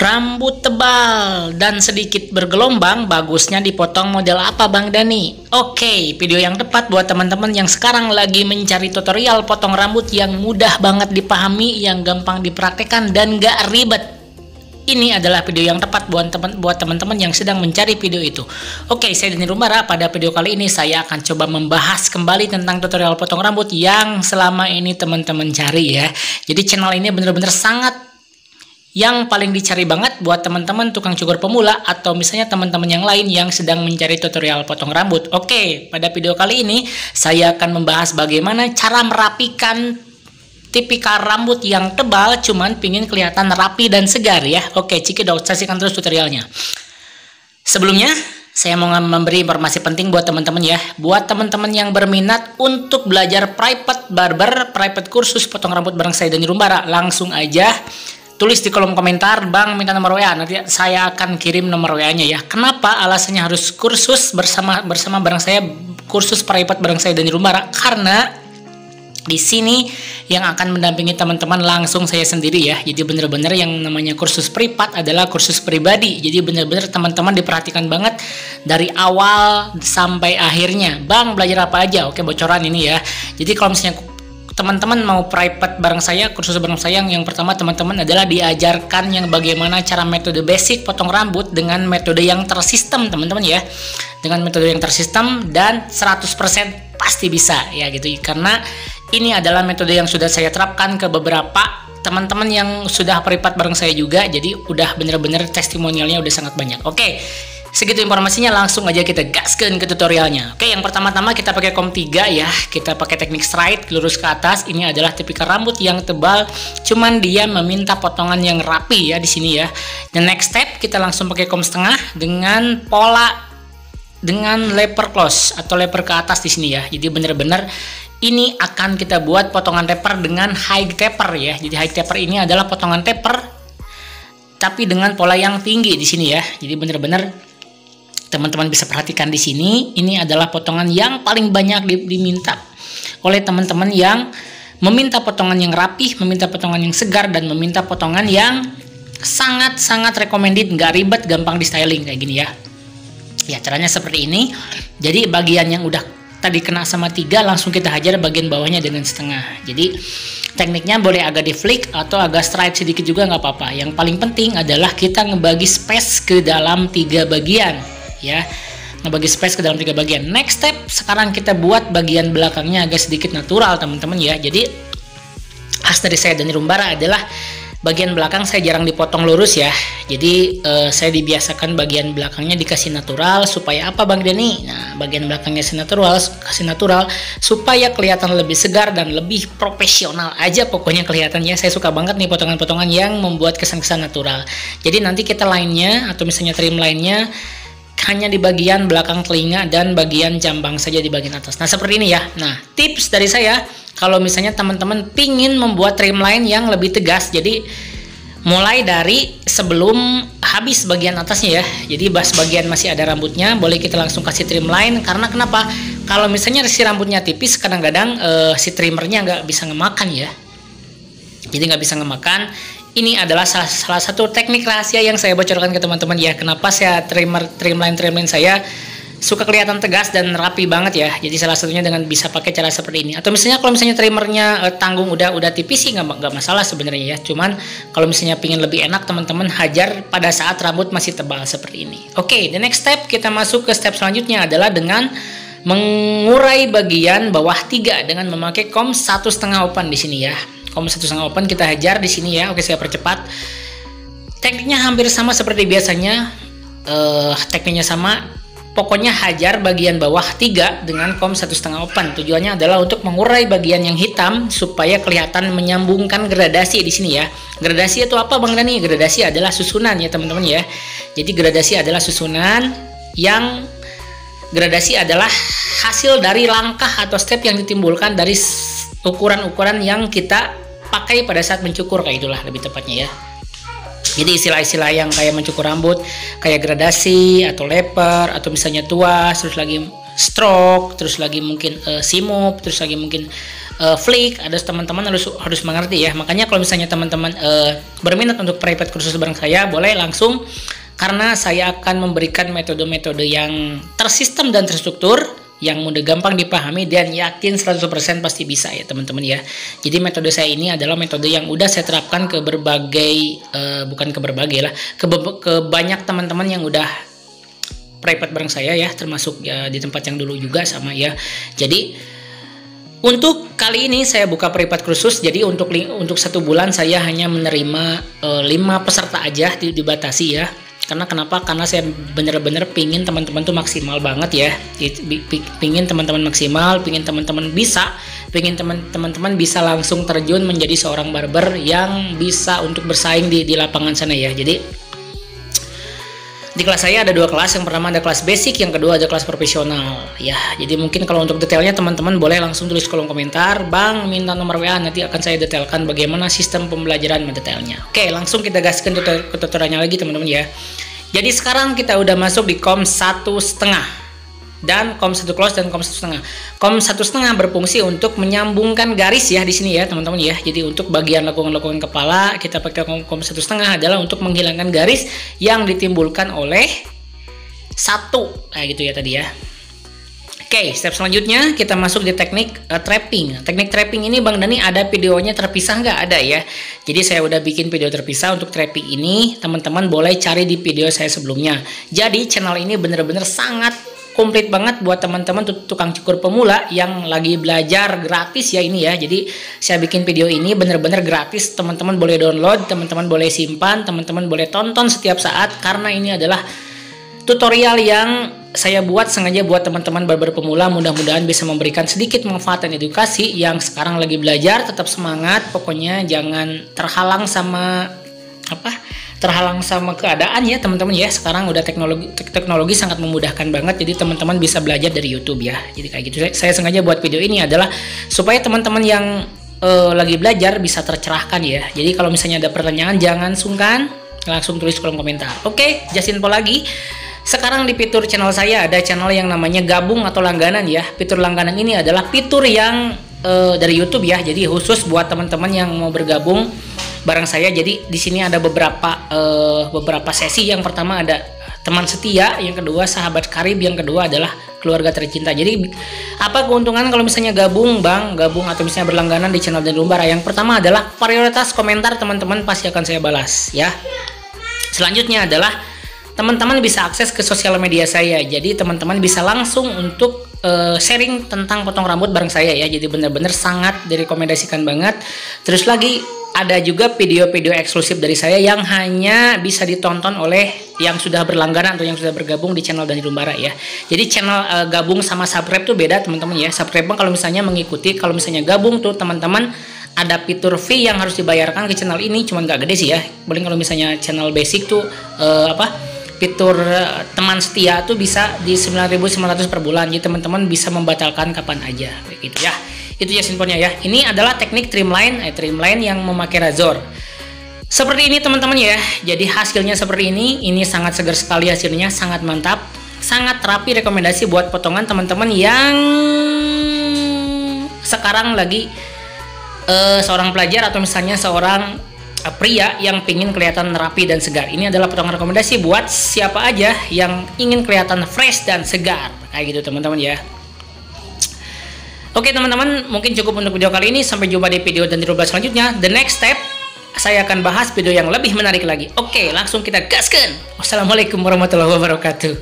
Rambut tebal dan sedikit bergelombang, bagusnya dipotong model apa Bang Dani? Oke, video yang tepat buat teman-teman yang sekarang lagi mencari tutorial potong rambut yang mudah banget dipahami, yang gampang dipraktekkan dan gak ribet. Ini adalah video yang tepat buat teman-teman yang sedang mencari video itu. Oke, saya Dani Rumbara. Pada video kali ini saya akan coba membahas kembali tentang tutorial potong rambut yang selama ini teman-teman cari ya. Jadi channel ini bener-bener sangat yang paling dicari banget buat teman-teman tukang cukur pemula atau misalnya teman-teman yang lain yang sedang mencari tutorial potong rambut. Oke, pada video kali ini saya akan membahas bagaimana cara merapikan tipikal rambut yang tebal cuman pingin kelihatan rapi dan segar ya. Oke, cekidot, saksikan terus tutorialnya. Sebelumnya saya mau memberi informasi penting buat teman-teman ya. Buat teman-teman yang berminat untuk belajar private barber, private kursus potong rambut bareng saya Dani Rumbara, langsung aja tulis di kolom komentar, Bang minta nomor WA, nanti saya akan kirim nomor WA-nya ya. Kenapa alasannya harus kursus bersama bareng saya, kursus private bareng saya Dani Rumbara? Karena di sini yang akan mendampingi teman-teman langsung saya sendiri ya. Jadi bener-bener yang namanya kursus privat adalah kursus pribadi. Jadi bener-bener teman-teman diperhatikan banget dari awal sampai akhirnya. Bang belajar apa aja? Oke, bocoran ini ya. Jadi kalau misalnya teman-teman mau private bareng saya, kursus bareng saya, yang pertama teman-teman adalah diajarkan yang bagaimana cara metode basic potong rambut dengan metode yang tersistem teman-teman ya. Dengan metode yang tersistem dan 100% pasti bisa ya gitu. Karena ini adalah metode yang sudah saya terapkan ke beberapa teman-teman yang sudah private bareng saya juga. Jadi udah bener-bener testimonialnya udah sangat banyak. Oke, segitu informasinya, langsung aja kita gaskan ke tutorialnya. Oke, yang pertama-tama kita pakai comb 3 ya. Kita pakai teknik straight, lurus ke atas. Ini adalah tipikal rambut yang tebal, cuman dia meminta potongan yang rapi ya di sini ya. The next step kita langsung pakai comb setengah dengan pola dengan leper close atau leper ke atas di sini ya. Jadi bener-bener ini akan kita buat potongan taper dengan high taper ya. Jadi high taper ini adalah potongan taper tapi dengan pola yang tinggi di sini ya. Jadi bener-bener teman-teman bisa perhatikan di sini, ini adalah potongan yang paling banyak diminta oleh teman-teman yang meminta potongan yang rapih, meminta potongan yang segar, dan meminta potongan yang sangat-sangat recommended, nggak ribet, gampang di styling kayak gini ya. Ya, caranya seperti ini. Jadi bagian yang udah tadi kena sama 3 langsung kita hajar bagian bawahnya dengan setengah. Jadi tekniknya boleh agak di flick atau agak straight sedikit juga nggak apa-apa. Yang paling penting adalah kita ngebagi space ke dalam 3 bagian ya, ngebagi space ke dalam 3 bagian. Next step, sekarang kita buat bagian belakangnya agak sedikit natural teman-teman ya. Jadi khas dari saya Dani Rumbara adalah bagian belakang saya jarang dipotong lurus ya. Jadi saya dibiasakan bagian belakangnya dikasih natural supaya apa Bang Dani? Nah, bagian belakangnya kasih natural supaya kelihatan lebih segar dan lebih profesional aja pokoknya kelihatannya. Saya suka banget nih potongan-potongan yang membuat kesan-kesan natural. Jadi nanti kita lainnya atau misalnya trim lainnya hanya di bagian belakang telinga dan bagian jambang saja di bagian atas. Nah, seperti ini ya. Nah, tips dari saya kalau misalnya teman-teman pingin membuat trim line yang lebih tegas, jadi mulai dari sebelum habis bagian atasnya ya. Jadi bagian masih ada rambutnya, boleh kita langsung kasih trim line. Karena kenapa? Kalau misalnya si rambutnya tipis, kadang-kadang si trimmernya nggak bisa ngemakan ya. Jadi nggak bisa ngemakan. Ini adalah salah satu teknik rahasia yang saya bocorkan ke teman-teman ya. Kenapa saya trimline saya suka kelihatan tegas dan rapi banget ya. Jadi salah satunya dengan bisa pakai cara seperti ini. Atau misalnya kalau misalnya trimmernya tanggung udah tipis sih nggak masalah sebenarnya ya. Cuman kalau misalnya pingin lebih enak, teman-teman hajar pada saat rambut masih tebal seperti ini. Oke, the next step kita masuk ke step selanjutnya adalah dengan mengurai bagian bawah 3 dengan memakai comb 1,5 open di sini ya. Comb 1,5 open kita hajar di sini ya. Oke, saya percepat. Tekniknya hampir sama seperti biasanya. Tekniknya sama. Pokoknya hajar bagian bawah 3 dengan comb 1,5 open. Tujuannya adalah untuk mengurai bagian yang hitam supaya kelihatan menyambungkan gradasi di sini ya. Gradasi itu apa Bang Dani? Gradasi adalah susunan ya teman-teman ya. Jadi gradasi adalah susunan yang gradasi adalah hasil dari langkah atau step yang ditimbulkan dari ukuran-ukuran yang kita pakai pada saat mencukur, kayak itulah lebih tepatnya ya. Jadi istilah-istilah yang kayak mencukur rambut, kayak gradasi atau leper atau misalnya tuas, terus lagi stroke, terus lagi mungkin simup, terus lagi mungkin flick, ada teman-teman harus mengerti ya. Makanya kalau misalnya teman-teman berminat untuk private kursus bareng saya, boleh langsung, karena saya akan memberikan metode-metode yang tersistem dan terstruktur, yang mudah gampang dipahami dan yakin 100% pasti bisa ya teman-teman ya. Jadi metode saya ini adalah metode yang udah saya terapkan ke berbagai bukan ke berbagai lah, ke banyak teman-teman yang udah private bareng saya ya, termasuk ya di tempat yang dulu juga sama ya. Jadi untuk kali ini saya buka private kursus. Jadi untuk 1 bulan saya hanya menerima 5 peserta aja, dibatasi ya. Karena kenapa? Karena saya bener-bener pingin teman-teman tuh maksimal banget ya. Pingin teman-teman maksimal, pingin teman-teman bisa langsung terjun menjadi seorang barber yang bisa untuk bersaing di lapangan sana ya. Jadi di kelas saya ada 2 kelas. Yang pertama ada kelas basic, yang kedua ada kelas profesional ya. Jadi mungkin kalau untuk detailnya teman-teman boleh langsung tulis kolom komentar, Bang minta nomor WA, nanti akan saya detailkan bagaimana sistem pembelajaran detailnya. Oke, langsung kita gaskan ke tutorialnya lagi teman-teman ya. Jadi sekarang kita udah masuk di kom 1,5 dan kom 1 close dan kom 1,5. Kom 1,5 berfungsi untuk menyambungkan garis ya di sini ya teman-teman ya. Jadi untuk bagian lekukan-lekukan kepala kita pakai kom 1,5 adalah untuk menghilangkan garis yang ditimbulkan oleh 1 kayak gitu ya tadi ya. Oke, step selanjutnya kita masuk di teknik trapping. Teknik trapping ini Bang Dani ada videonya terpisah nggak? Ada ya. Jadi saya udah bikin video terpisah untuk trapping ini. Teman-teman boleh cari di video saya sebelumnya. Jadi channel ini bener-bener sangat komplit banget buat teman-teman tukang cukur pemula yang lagi belajar gratis ya ini ya. Jadi saya bikin video ini bener-bener gratis. Teman-teman boleh download, teman-teman boleh simpan, teman-teman boleh tonton setiap saat, karena ini adalah tutorial yang saya buat sengaja buat teman-teman barber pemula. Mudah-mudahan bisa memberikan sedikit manfaat dan edukasi. Yang sekarang lagi belajar tetap semangat, pokoknya jangan terhalang sama keadaan ya teman-teman ya. Sekarang udah teknologi sangat memudahkan banget, jadi teman-teman bisa belajar dari YouTube ya. Jadi kayak gitu saya sengaja buat video ini adalah supaya teman-teman yang lagi belajar bisa tercerahkan ya. Jadi kalau misalnya ada pertanyaan jangan sungkan, langsung tulis kolom komentar. Oke, just info lagi. Sekarang di fitur channel saya ada channel yang namanya gabung atau langganan ya. Fitur langganan ini adalah fitur yang dari YouTube ya. Jadi khusus buat teman-teman yang mau bergabung bareng saya. Jadi di sini ada beberapa sesi. Yang pertama ada teman setia, yang kedua sahabat karib, yang kedua adalah keluarga tercinta. Jadi apa keuntungan kalau misalnya gabung atau misalnya berlangganan di channel Dani Lumbara? Yang pertama adalah prioritas komentar teman-teman pasti akan saya balas ya. Selanjutnya adalah teman-teman bisa akses ke sosial media saya. Jadi teman-teman bisa langsung untuk sharing tentang potong rambut bareng saya ya. Jadi benar-benar sangat direkomendasikan banget. Terus lagi ada juga video-video eksklusif dari saya yang hanya bisa ditonton oleh yang sudah berlangganan atau yang sudah bergabung di channel Dani Lumbara ya. Jadi channel gabung sama subscribe tuh beda teman-teman ya. Subscribe kalau misalnya mengikuti, kalau misalnya gabung tuh teman-teman ada fitur fee yang harus dibayarkan ke channel ini, cuman gak gede sih ya. Paling kalau misalnya channel basic tuh fitur teman setia tuh bisa di 9.900 per bulan. Jadi teman-teman bisa membatalkan kapan aja gitu ya. Itu ya infonya ya. Ini adalah teknik trimline yang memakai razor. Seperti ini teman-teman ya. Jadi hasilnya seperti ini. Ini sangat segar sekali hasilnya, sangat mantap, sangat rapi. Rekomendasi buat potongan teman-teman yang sekarang lagi seorang pelajar atau misalnya seorang pria yang pingin kelihatan rapi dan segar. Ini adalah potongan rekomendasi buat siapa aja yang ingin kelihatan fresh dan segar kayak gitu teman-teman ya. Oke teman-teman, mungkin cukup untuk video kali ini. Sampai jumpa di video dan video selanjutnya. The next step saya akan bahas video yang lebih menarik lagi. Oke, langsung kita gaskan. Wassalamualaikum warahmatullahi wabarakatuh.